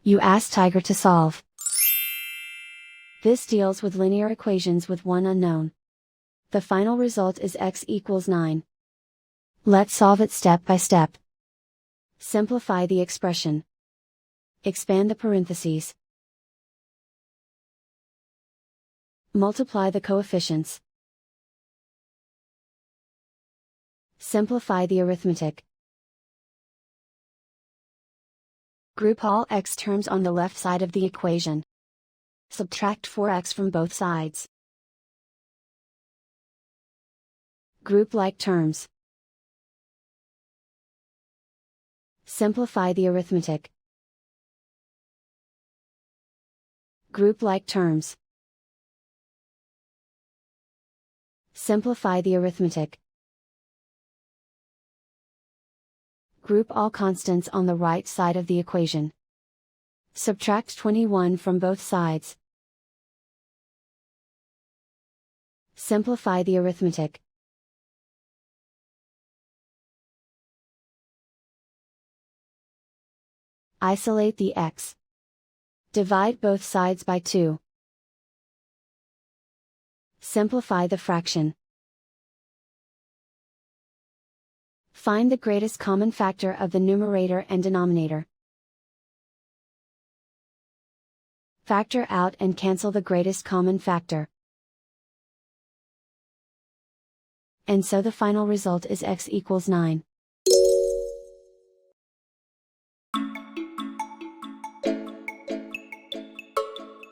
You ask Tiger to solve. This deals with linear equations with one unknown. The final result is x equals 9. Let's solve it step by step. Simplify the expression. Expand the parentheses. Multiply the coefficients. Simplify the arithmetic. Group all x terms on the left side of the equation. Subtract 4x from both sides. Group like terms. Simplify the arithmetic. Group like terms. Simplify the arithmetic. Group all constants on the right side of the equation. Subtract 21 from both sides. Simplify the arithmetic. Isolate the x. Divide both sides by 2. Simplify the fraction. Find the greatest common factor of the numerator and denominator. Factor out and cancel the greatest common factor. And so the final result is x equals 9.